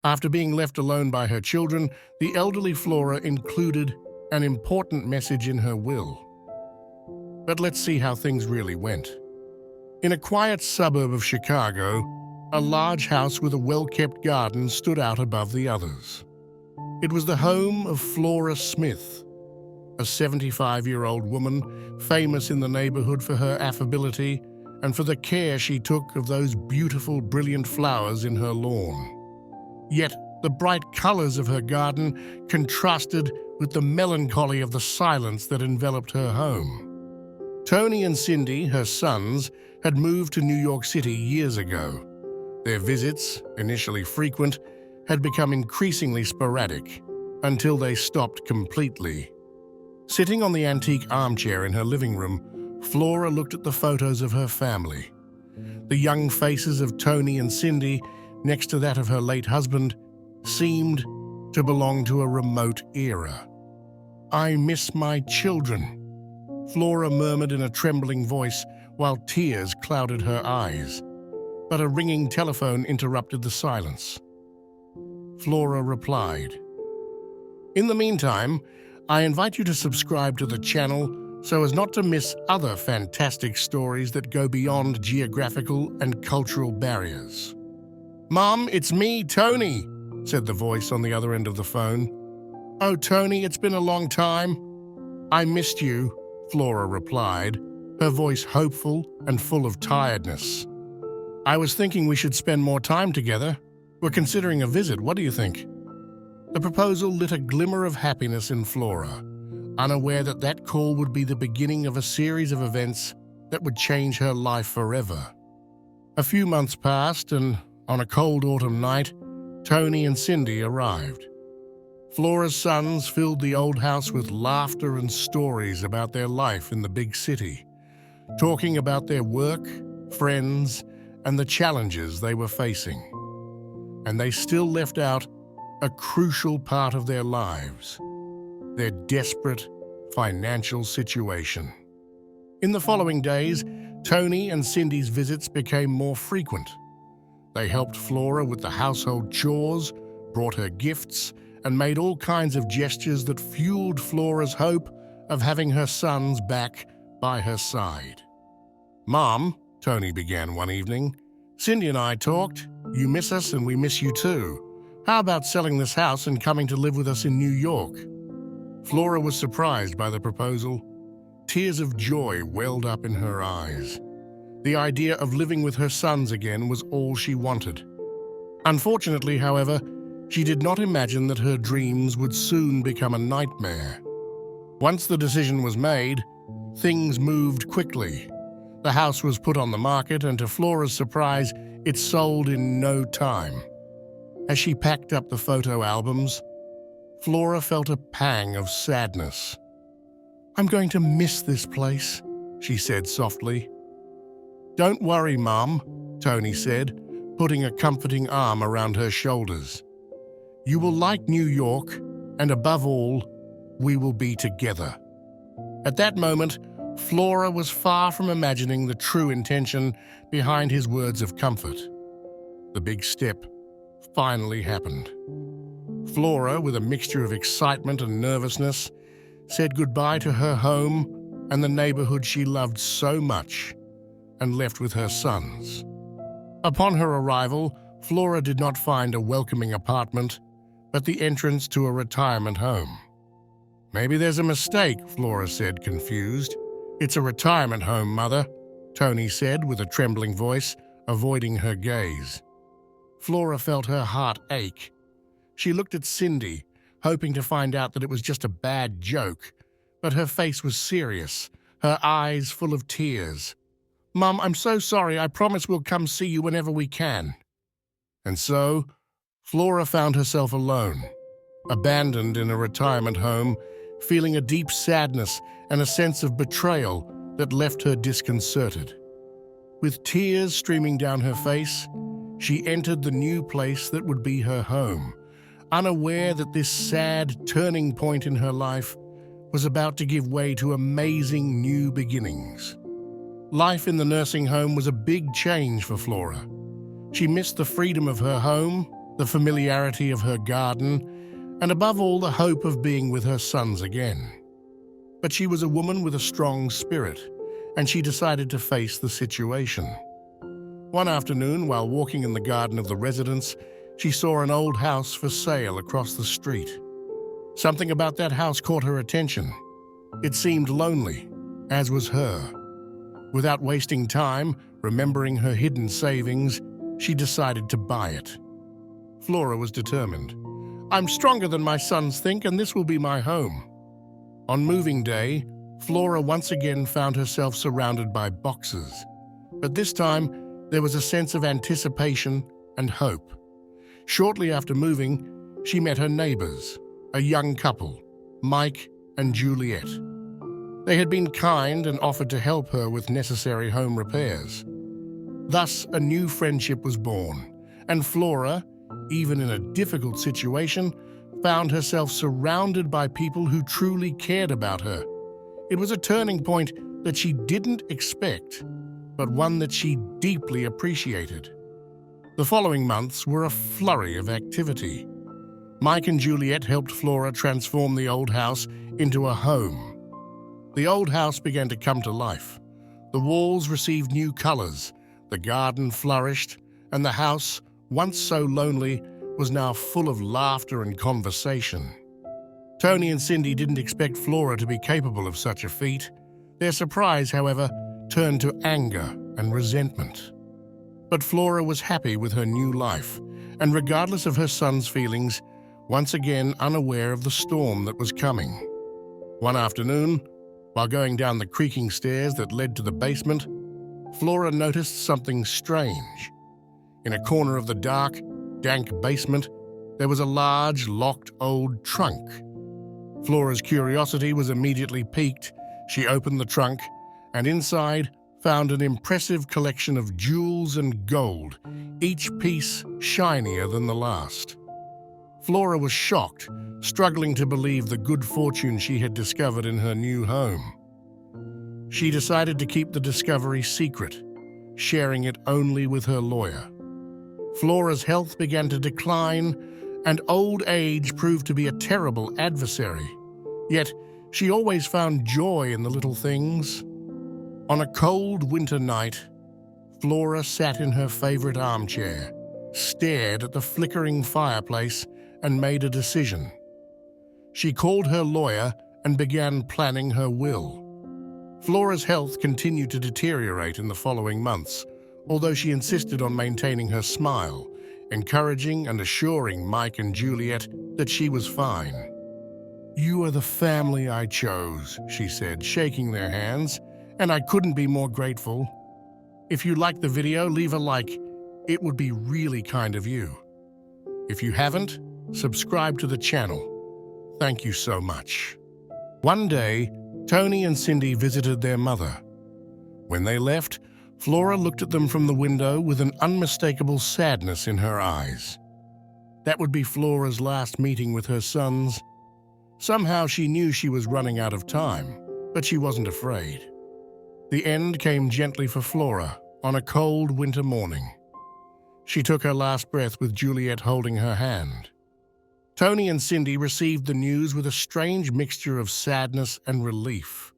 After being left alone by her children, the elderly Flora included an important message in her will. But let's see how things really went. In a quiet suburb of Chicago, a large house with a well-kept garden stood out above the others. It was the home of Flora Smith, a 75-year-old woman famous in the neighborhood for her affability and for the care she took of those beautiful, brilliant flowers in her lawn. Yet the bright colors of her garden contrasted with the melancholy of the silence that enveloped her home. Tony and Cindy, her sons, had moved to New York City years ago. Their visits, initially frequent, had become increasingly sporadic until they stopped completely. Sitting on the antique armchair in her living room, Flora looked at the photos of her family. The young faces of Tony and Cindy, next to that of her late husband, seemed to belong to a remote era. "I miss my children," Flora murmured in a trembling voice while tears clouded her eyes. But a ringing telephone interrupted the silence. Flora replied, "In the meantime, I invite you to subscribe to the channel so as not to miss other fantastic stories that go beyond geographical and cultural barriers." "Mom, it's me, Tony," said the voice on the other end of the phone. "Oh, Tony, it's been a long time." "I missed you," Flora replied, her voice hopeful and full of tiredness. "I was thinking we should spend more time together. We're considering a visit. What do you think?" The proposal lit a glimmer of happiness in Flora, unaware that that call would be the beginning of a series of events that would change her life forever. A few months passed, and on a cold autumn night, Tony and Cindy arrived. Flora's sons filled the old house with laughter and stories about their life in the big city, talking about their work, friends, and the challenges they were facing. And they still left out a crucial part of their lives: their desperate financial situation. In the following days, Tony and Cindy's visits became more frequent. They helped Flora with the household chores, brought her gifts, and made all kinds of gestures that fueled Flora's hope of having her sons back by her side. "Mom," Tony began one evening, "Cindy and I talked. You miss us and we miss you too. How about selling this house and coming to live with us in New York?" Flora was surprised by the proposal. Tears of joy welled up in her eyes. The idea of living with her sons again was all she wanted. Unfortunately, however, she did not imagine that her dreams would soon become a nightmare. Once the decision was made, things moved quickly. The house was put on the market, and to Flora's surprise, it sold in no time. As she packed up the photo albums, Flora felt a pang of sadness. "I'm going to miss this place," she said softly. "Don't worry, Mom," Tony said, putting a comforting arm around her shoulders. "You will like New York, and above all, we will be together." At that moment, Flora was far from imagining the true intention behind his words of comfort. The big step finally happened. Flora, with a mixture of excitement and nervousness, said goodbye to her home and the neighborhood she loved so much, and left with her sons. Upon her arrival, Flora did not find a welcoming apartment, but the entrance to a retirement home. "Maybe there's a mistake," Flora said, confused. "It's a retirement home, Mother," Tony said with a trembling voice, avoiding her gaze. Flora felt her heart ache. She looked at Cindy, hoping to find out that it was just a bad joke, but her face was serious, her eyes full of tears. "Mum, I'm so sorry. I promise we'll come see you whenever we can." And so, Flora found herself alone, abandoned in a retirement home, feeling a deep sadness and a sense of betrayal that left her disconcerted. With tears streaming down her face, she entered the new place that would be her home, unaware that this sad turning point in her life was about to give way to amazing new beginnings. Life in the nursing home was a big change for Flora. She missed the freedom of her home, the familiarity of her garden, and above all, the hope of being with her sons again. But she was a woman with a strong spirit, and she decided to face the situation. One afternoon, while walking in the garden of the residence, she saw an old house for sale across the street. Something about that house caught her attention. It seemed lonely, as was her. Without wasting time, remembering her hidden savings, she decided to buy it. Flora was determined. "I'm stronger than my sons think, and this will be my home." On moving day, Flora once again found herself surrounded by boxes. But this time, there was a sense of anticipation and hope. Shortly after moving, she met her neighbors, a young couple, Mike and Juliet. They had been kind and offered to help her with necessary home repairs. Thus, a new friendship was born, and Flora, even in a difficult situation, found herself surrounded by people who truly cared about her. It was a turning point that she didn't expect, but one that she deeply appreciated. The following months were a flurry of activity. Mike and Juliet helped Flora transform the old house into a home. The old house began to come to life. The walls received new colors, the garden flourished, and the house, once so lonely, was now full of laughter and conversation. Tony and Cindy didn't expect Flora to be capable of such a feat. Their surprise, however, turned to anger and resentment. But Flora was happy with her new life, and regardless of her son's feelings, once again unaware of the storm that was coming. One afternoon, while going down the creaking stairs that led to the basement, Flora noticed something strange. In a corner of the dark, dank basement, there was a large, locked old trunk. Flora's curiosity was immediately piqued. She opened the trunk, and inside found an impressive collection of jewels and gold, each piece shinier than the last. Flora was shocked, struggling to believe the good fortune she had discovered in her new home. She decided to keep the discovery secret, sharing it only with her lawyer. Flora's health began to decline, and old age proved to be a terrible adversary. Yet, she always found joy in the little things. On a cold winter night, Flora sat in her favorite armchair, stared at the flickering fireplace, and made a decision. She called her lawyer and began planning her will. Flora's health continued to deteriorate in the following months, although she insisted on maintaining her smile, encouraging and assuring Mike and Juliet that she was fine. "You are the family I chose," she said, shaking their hands, "and I couldn't be more grateful. If you liked the video, leave a like. It would be really kind of you. If you haven't, subscribe to the channel. Thank you so much." One day, Tony and Cindy visited their mother. When they left, Flora looked at them from the window with an unmistakable sadness in her eyes. That would be Flora's last meeting with her sons. Somehow she knew she was running out of time, but she wasn't afraid. The end came gently for Flora on a cold winter morning. She took her last breath with Juliet holding her hand. Tony and Cindy received the news with a strange mixture of sadness and relief.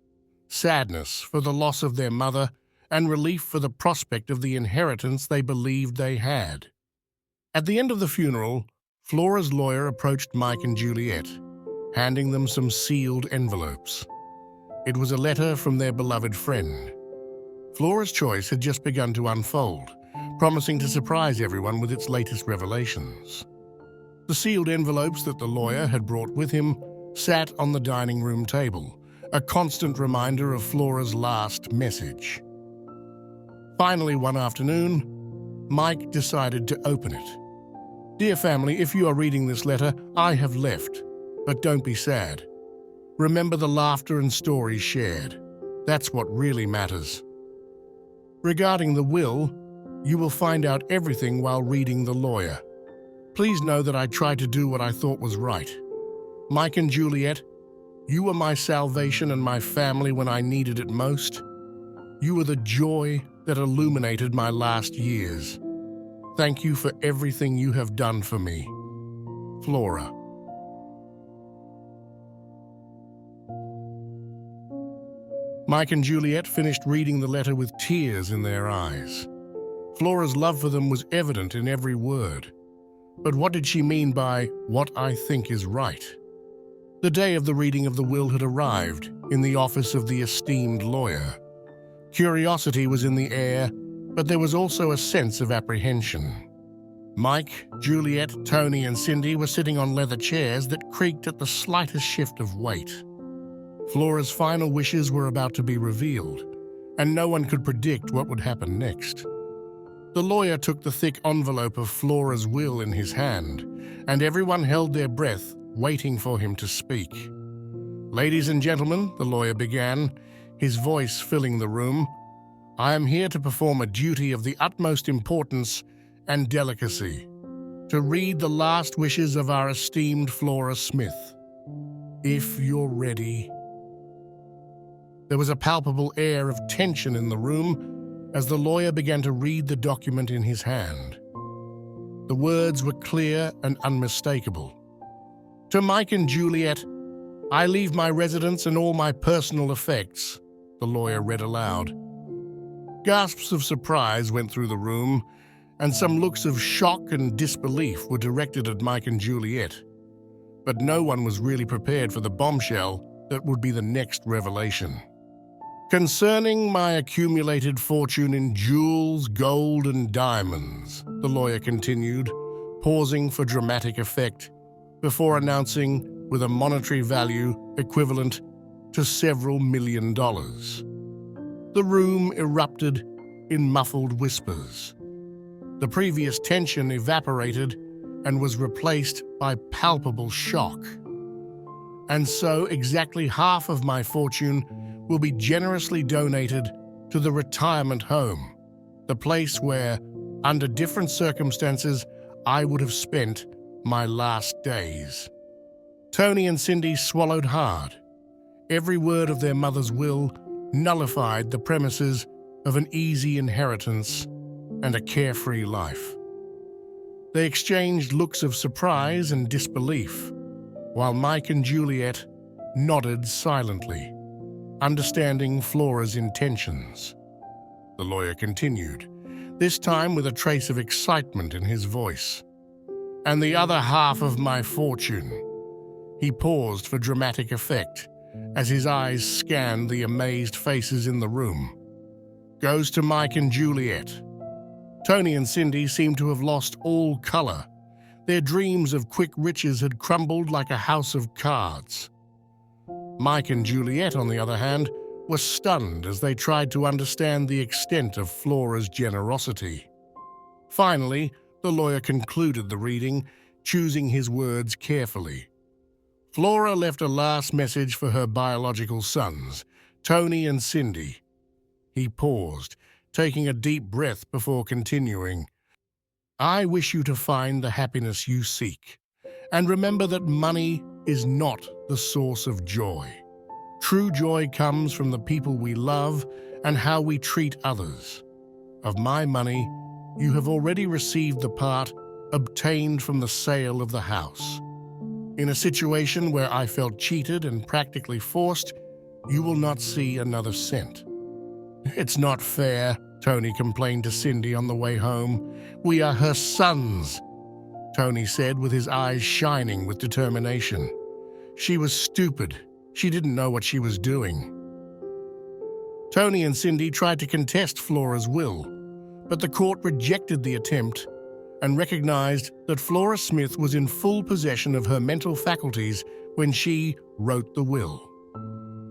Sadness for the loss of their mother, and relief for the prospect of the inheritance they believed they had. At the end of the funeral, Flora's lawyer approached Mike and Juliet, handing them some sealed envelopes. It was a letter from their beloved friend. Flora's choice had just begun to unfold, promising to surprise everyone with its latest revelations. The sealed envelopes that the lawyer had brought with him sat on the dining room table, a constant reminder of Flora's last message. Finally, one afternoon, Mike decided to open it. "Dear family, if you are reading this letter, I have left, but don't be sad. Remember the laughter and stories shared. That's what really matters. Regarding the will, you will find out everything while reading the lawyer. Please know that I tried to do what I thought was right. Mike and Juliet, you were my salvation and my family when I needed it most. You were the joy that illuminated my last years. Thank you for everything you have done for me. Flora. Mike and Juliet finished reading the letter with tears in their eyes. Flora's love for them was evident in every word. But what did she mean by "what I think is right"? The day of the reading of the will had arrived in the office of the esteemed lawyer. Curiosity was in the air, but there was also a sense of apprehension. Mike, Juliet, Tony, and Cindy were sitting on leather chairs that creaked at the slightest shift of weight. Flora's final wishes were about to be revealed, and no one could predict what would happen next. The lawyer took the thick envelope of Flora's will in his hand, and everyone held their breath, waiting for him to speak. "Ladies and gentlemen," the lawyer began, his voice filling the room, "I am here to perform a duty of the utmost importance and delicacy, to read the last wishes of our esteemed Flora Smith. If you're ready." There was a palpable air of tension in the room as the lawyer began to read the document in his hand. The words were clear and unmistakable. "To Mike and Juliet, I leave my residence and all my personal effects," the lawyer read aloud. Gasps of surprise went through the room, and some looks of shock and disbelief were directed at Mike and Juliet. But no one was really prepared for the bombshell that would be the next revelation. "Concerning my accumulated fortune in jewels, gold, and diamonds," the lawyer continued, pausing for dramatic effect, before announcing with a monetary value equivalent to several $1,000,000. The room erupted in muffled whispers. The previous tension evaporated and was replaced by palpable shock. "And so exactly half of my fortune will be generously donated to the retirement home, the place where, under different circumstances, I would have spent my last days." Tony and Cindy swallowed hard. Every word of their mother's will nullified the premises of an easy inheritance and a carefree life. They exchanged looks of surprise and disbelief, while Mike and Juliet nodded silently, understanding Flora's intentions. The lawyer continued, this time with a trace of excitement in his voice. "And the other half of my fortune." He paused for dramatic effect as his eyes scanned the amazed faces in the room. "Goes to Mike and Juliet." Tony and Cindy seemed to have lost all color. Their dreams of quick riches had crumbled like a house of cards. Mike and Juliet, on the other hand, were stunned as they tried to understand the extent of Flora's generosity. Finally, the lawyer concluded the reading, choosing his words carefully. "Flora left a last message for her biological sons, Tony and Cindy." He paused, taking a deep breath before continuing. "I wish you to find the happiness you seek, and remember that money is not the source of joy. True joy comes from the people we love and how we treat others. Of my money, you have already received the part obtained from the sale of the house. In a situation where I felt cheated and practically forced, you will not see another cent." "It's not fair," Tony complained to Cindy on the way home. "We are her sons," Tony said with his eyes shining with determination. "She was stupid. She didn't know what she was doing." Tony and Cindy tried to contest Flora's will, but the court rejected the attempt and recognized that Flora Smith was in full possession of her mental faculties when she wrote the will.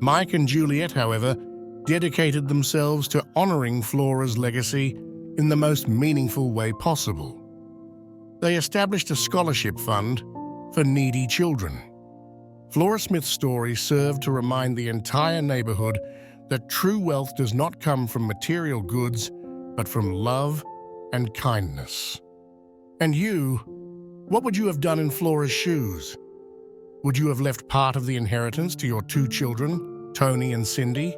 Mike and Juliet, however, dedicated themselves to honoring Flora's legacy in the most meaningful way possible. They established a scholarship fund for needy children. Flora Smith's story served to remind the entire neighborhood that true wealth does not come from material goods, but from love and kindness. And you, what would you have done in Flora's shoes? Would you have left part of the inheritance to your two children, Tony and Cindy?